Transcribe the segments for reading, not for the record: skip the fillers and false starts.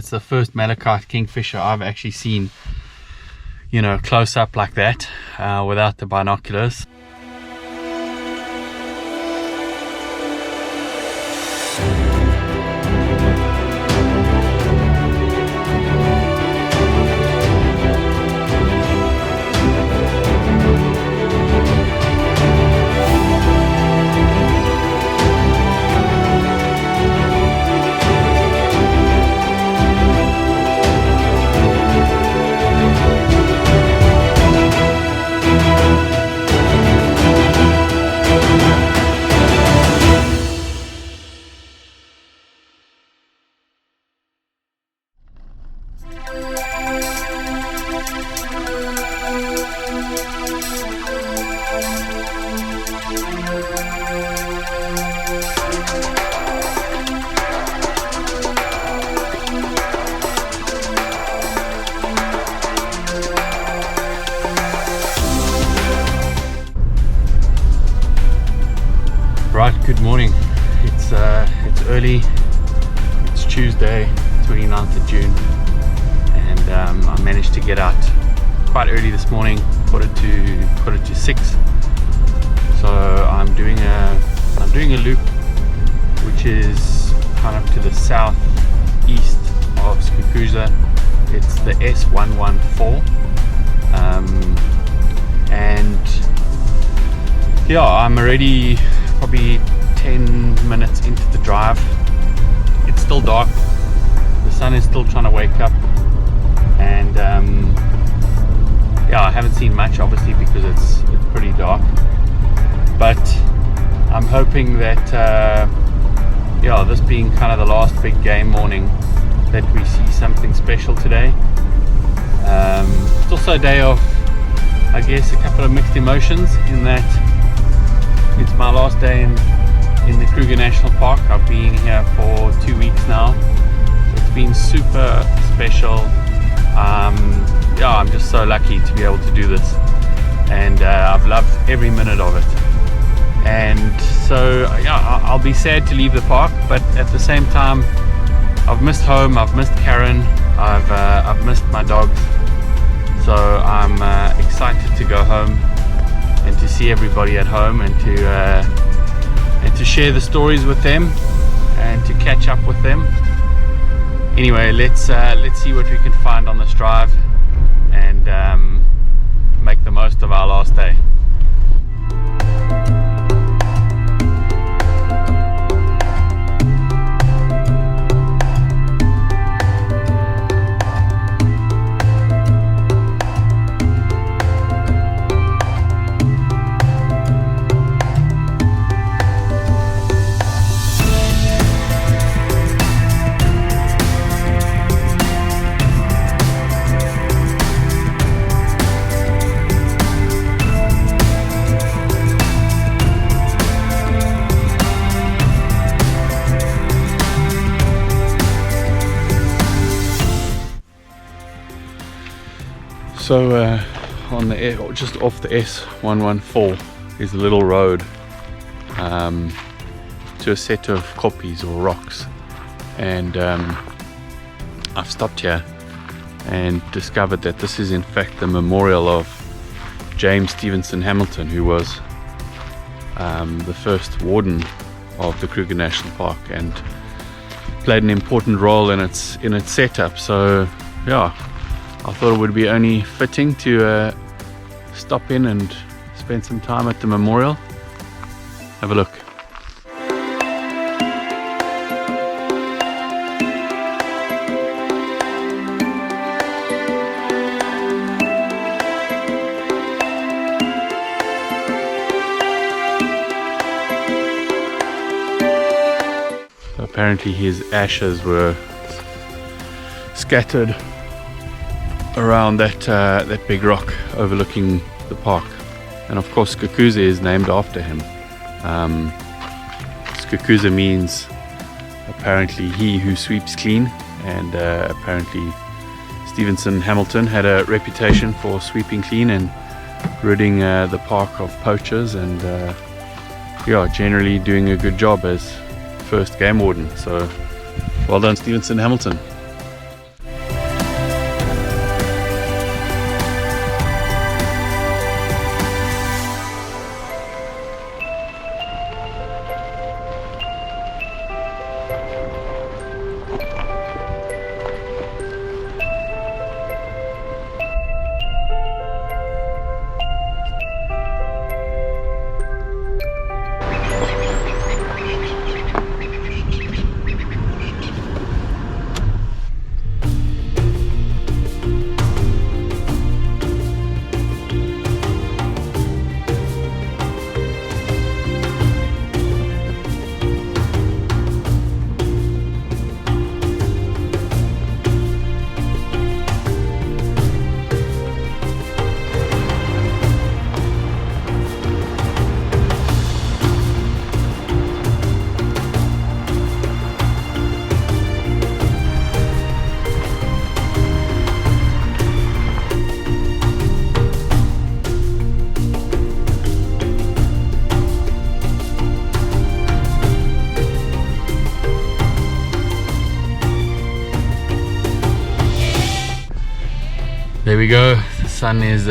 It's the first malachite kingfisher I've actually seen, you know, close up like that, without the binoculars. Right, good morning. It's early. It's Tuesday, 29th of June, and I managed to get out quite early this morning, quarter to 6. So I'm doing a loop, which is kind of to the southeast of SKUKUZA. It's the S114, and yeah, I'm already probably 10 minutes into the drive. It's still dark, the sun is still trying to wake up, and yeah, I haven't seen much obviously because it's pretty dark, but I'm hoping that yeah, this being kind of the last big game morning, that we see something special today. It's also a day of, I guess, a couple of mixed emotions, in that it's my last day in the Kruger National Park. I've been here for 2 weeks now. It's been super special. Yeah, I'm just so lucky to be able to do this, and I've loved every minute of it. And so yeah, I'll be sad to leave the park, but at the same time, I've missed home, I've missed Karen, I've missed my dogs. So I'm excited to go home and to see everybody at home, and to share the stories with them, and to catch up with them. Anyway, let's see what we can find on this drive, and make the most of our last day. So on the just off the S114 is a little road to a set of koppies or rocks, and I've stopped here and discovered that this is in fact the memorial of James Stephenson-Hamilton, who was the first warden of the Kruger National Park and played an important role in its setup. So yeah, I thought it would be only fitting to stop in and spend some time at the memorial. Have a look. So apparently his ashes were scattered around that big rock overlooking the park, and of course SKUKUZA is named after him. SKUKUZA means apparently he who sweeps clean, and apparently Stevenson-Hamilton had a reputation for sweeping clean and ridding the park of poachers, and yeah, generally doing a good job as first game warden. So well done, Stevenson-Hamilton. There we go, the sun is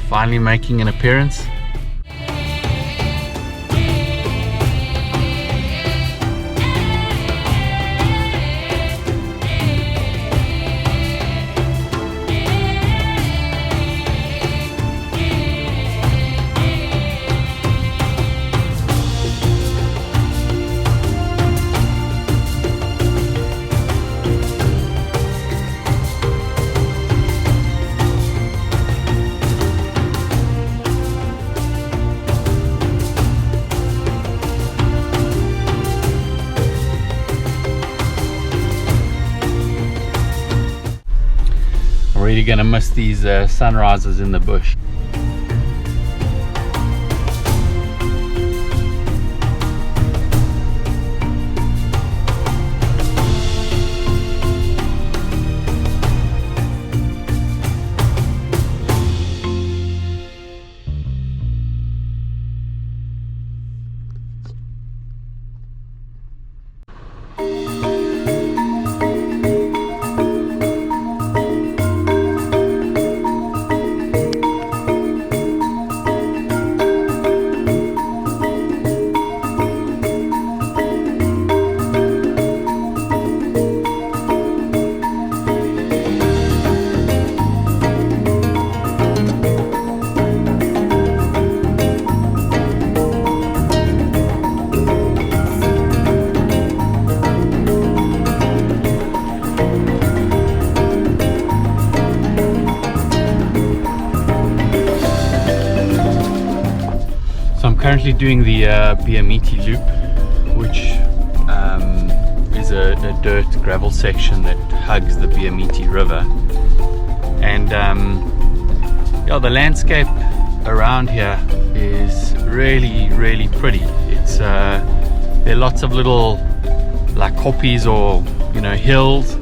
finally making an appearance. Really gonna miss these sunrises in the bush. Currently doing the Biyamiti loop, which is a dirt gravel section that hugs the Biyamiti river, and yeah, the landscape around here is really pretty. It's there are lots of little like koppies or hills,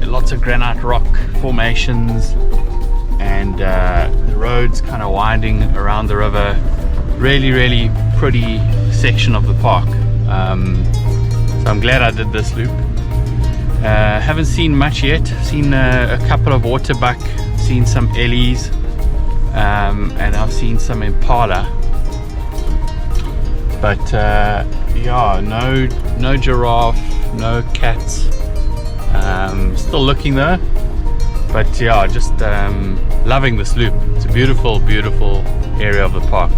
lots of granite rock formations, and the roads kind of winding around the river. Really pretty section of the park. So I'm glad I did this loop. Haven't seen much yet. Seen a couple of waterbuck, seen some ellies, and I've seen some impala, but yeah, no giraffe, no cats. Still looking though. But yeah, just loving this loop. It's a beautiful area of the park.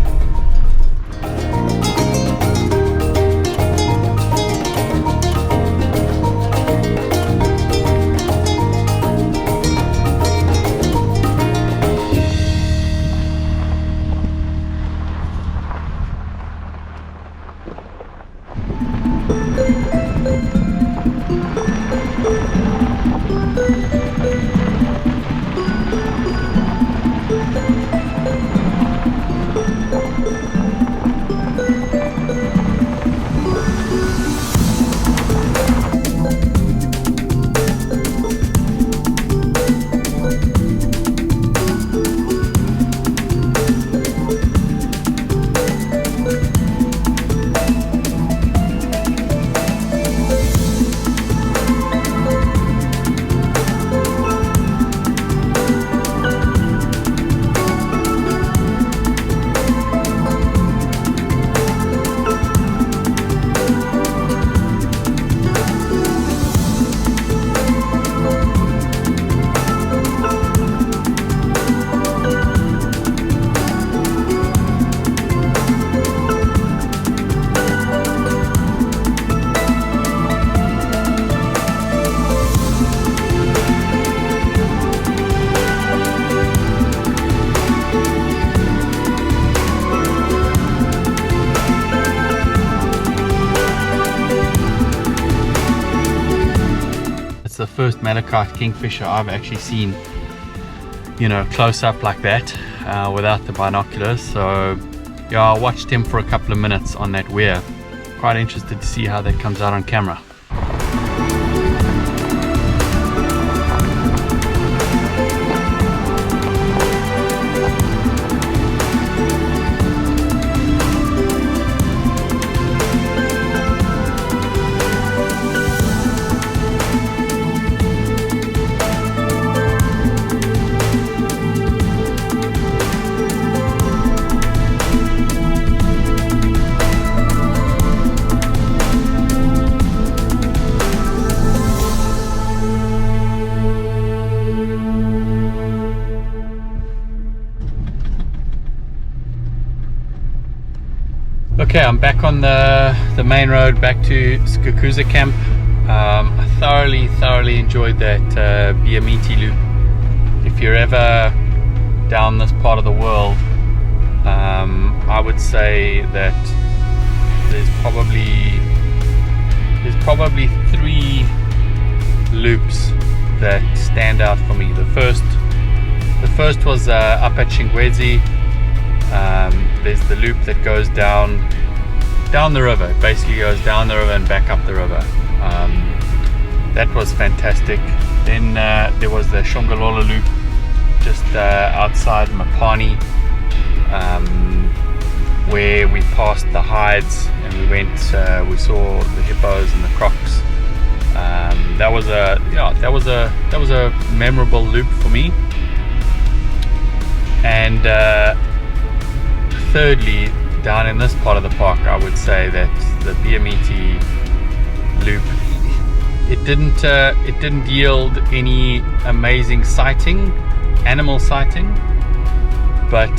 The first malachite kingfisher I've actually seen, close up like that, without the binoculars. So yeah, I watched him for a couple of minutes on that weir. Quite interested to see how that comes out on camera. Okay, I'm back on the main road back to SKUKUZA Camp. I thoroughly enjoyed that Biyamiti loop. If you're ever down this part of the world, I would say that there's probably 3 loops that stand out for me. The first was up at Shingwedzi. There's the loop that goes down the river. It basically goes down the river and back up the river. That was fantastic. Then there was the Shongolola loop just outside Mapani, where we passed the hides and we saw the hippos and the crocs. That was a memorable loop for me. And thirdly, down in this part of the park, I would say that the Biyamiti loop, it didn't yield any amazing animal sighting, but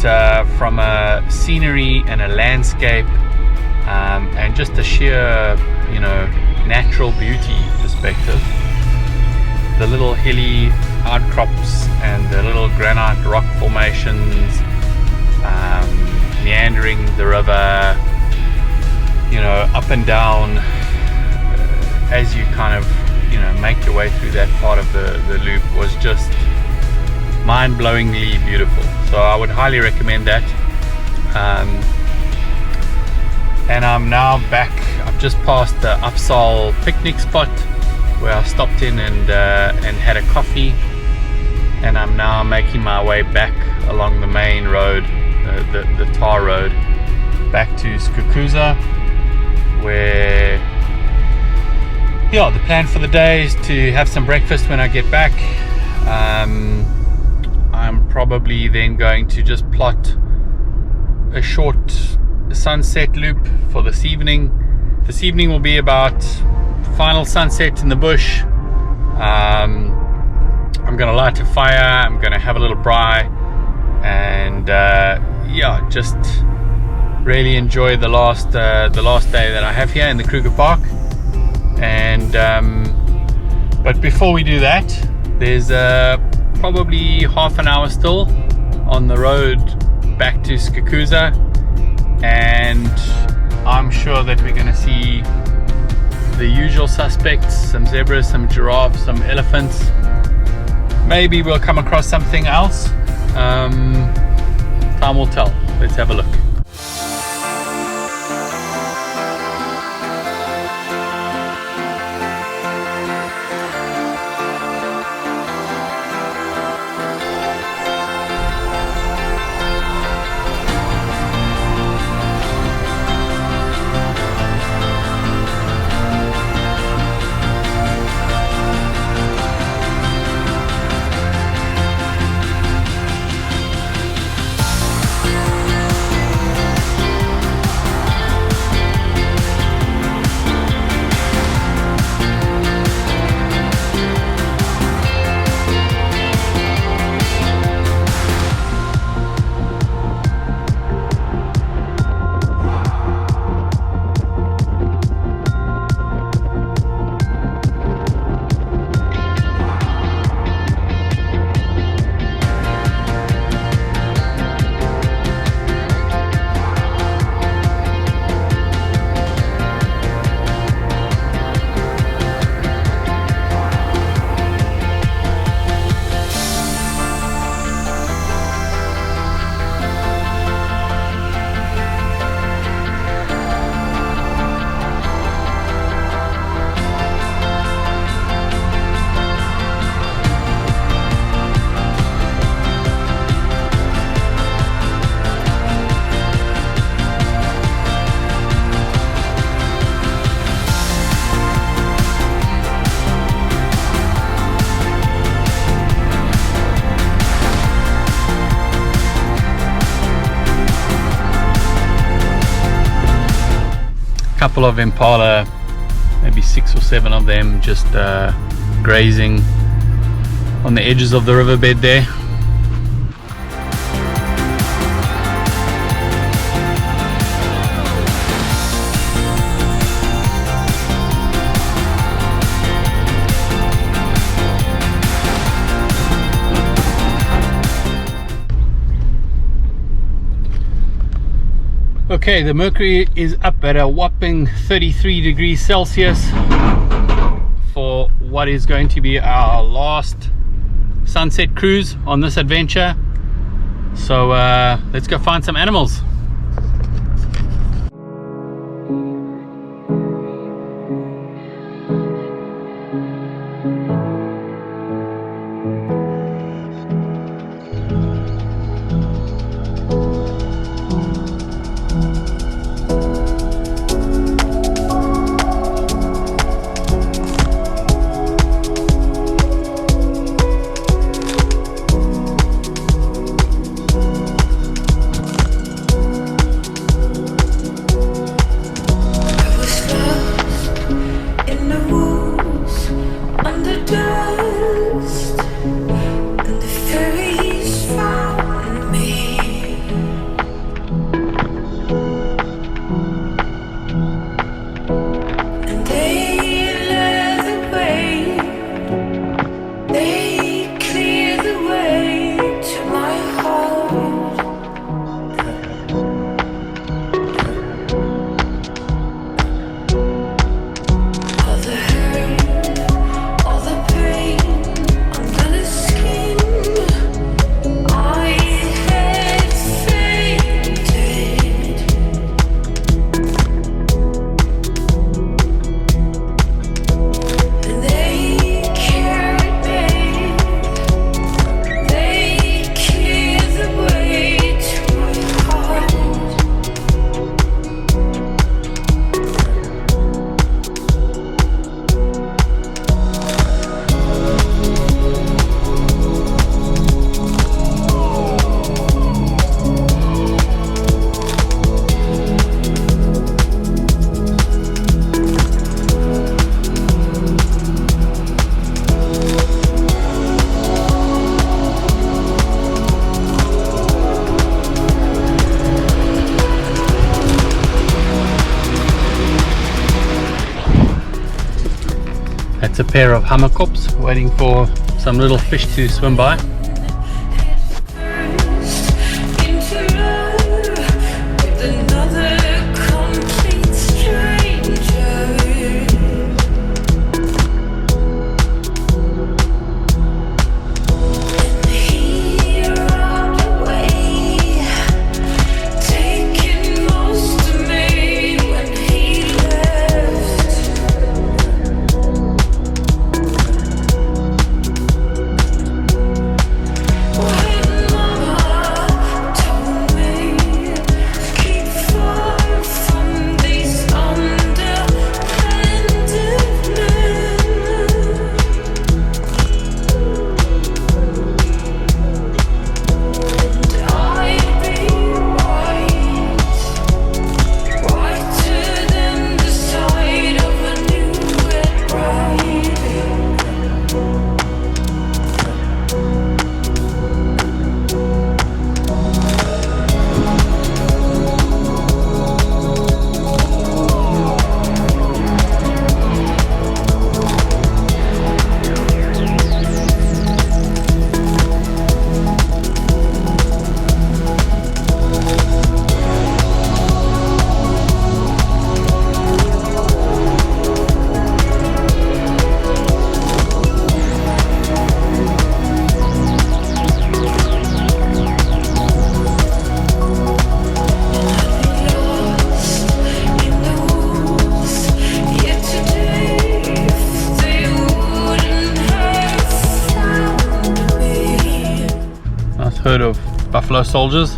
from a scenery and a landscape and just a sheer natural beauty perspective, the little hilly outcrops and the little granite rock formations meandering the river, up and down, as you kind of make your way through that part of the loop, was just mind-blowingly beautiful. So I would highly recommend that. And I'm now back. I've just passed the Upsal picnic spot where I stopped in and had a coffee, and I'm now making my way back along the main road, the tar road, back to SKUKUZA, where the plan for the day is to have some breakfast when I get back. I'm probably then going to just plot a short sunset loop for this evening. This evening will be about final sunset in the bush. I'm gonna light a fire, I'm gonna have a little braai, and just really enjoy the last day that I have here in the Kruger Park. And but before we do that, there's probably half an hour still on the road back to SKUKUZA, and I'm sure that we're going to see the usual suspects: some zebras, some giraffes, some elephants. Maybe we'll come across something else. Time will tell. Let's have a look. Couple of impala, maybe 6 or 7 of them, just grazing on the edges of the riverbed there. Okay, the mercury is up at a whopping 33 degrees Celsius for what is going to be our last sunset cruise on this adventure. So let's go find some animals. That's a pair of hammerkops waiting for some little fish to swim by. Herd of buffalo soldiers.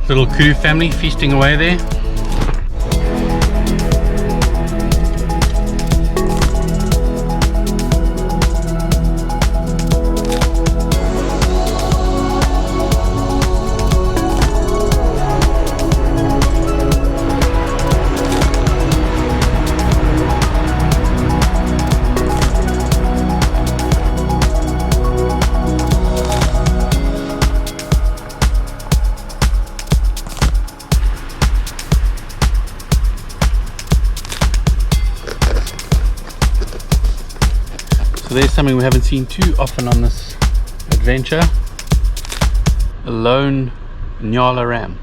Little kudu family feasting away there. So there's something we haven't seen too often on this adventure. A lone NYALA ram.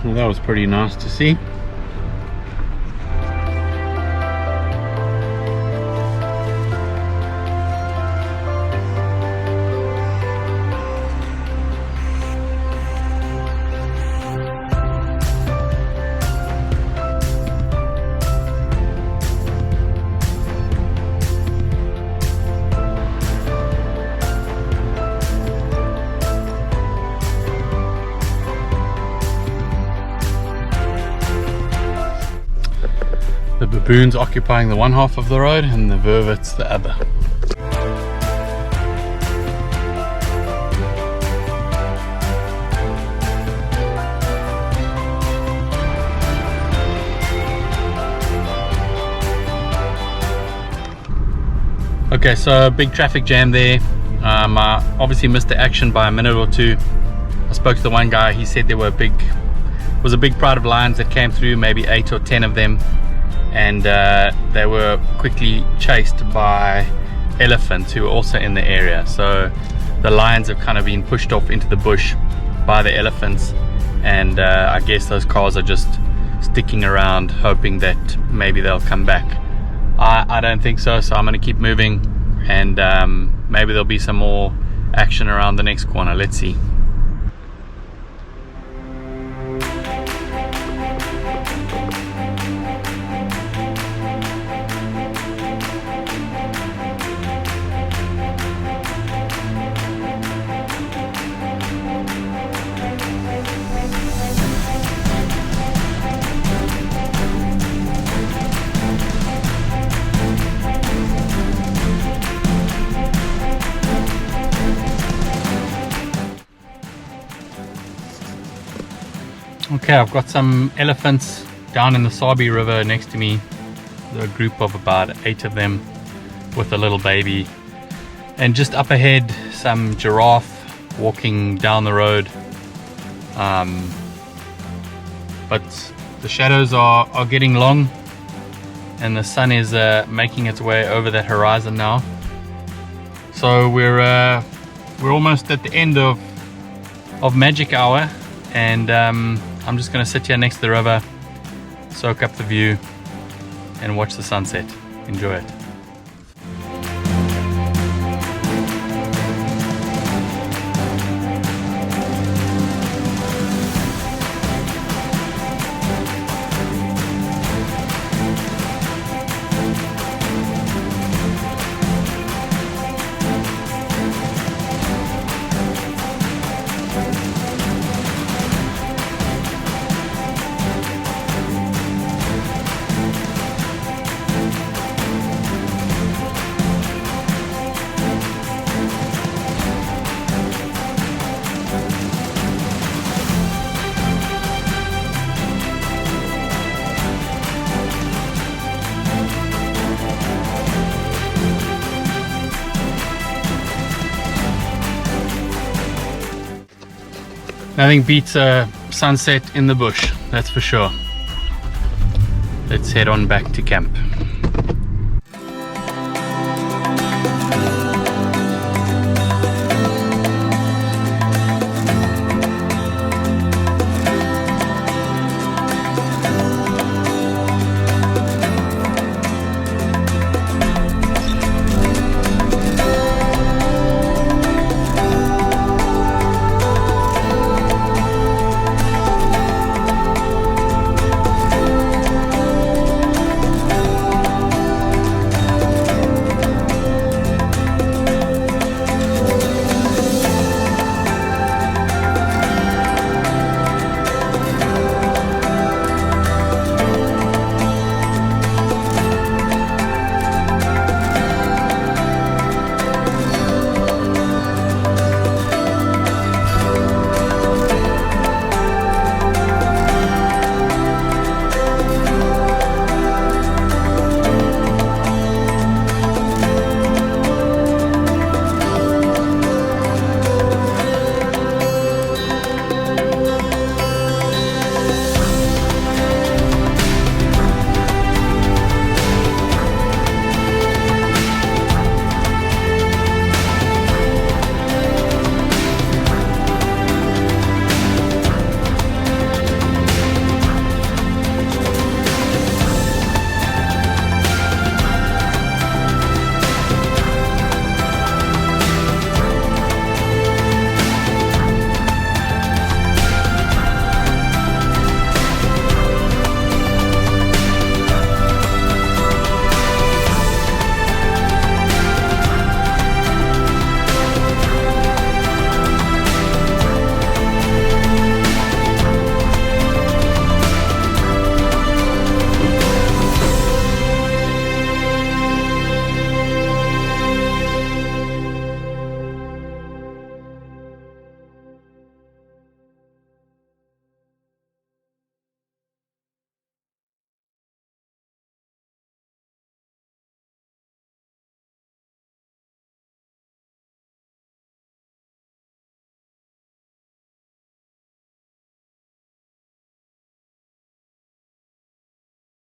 Well, that was pretty nice to see. The baboons occupying the one half of the road and the vervets the other. Okay, so big traffic jam there. I obviously missed the action by a minute or two. I spoke to the one guy, he said there were was a big pride of lions that came through, maybe 8 or 10 of them. And they were quickly chased by elephants who were also in the area. So the lions have kind of been pushed off into the bush by the elephants, and I guess those cars are just sticking around hoping that maybe they'll come back. I don't think so, so I'm going to keep moving, and maybe there'll be some more action around the next corner. Let's see. Okay, I've got some elephants down in the Sabi River next to me. There's a group of about 8 of them with a little baby. And just up ahead, some giraffe walking down the road. But the shadows are getting long, and the sun is making its way over that horizon now. So we're almost at the end of magic hour, and I'm just going to sit here next to the river, soak up the view, and watch the sunset. Enjoy it. Nothing beats a sunset in the bush, that's for sure. Let's head on back to camp.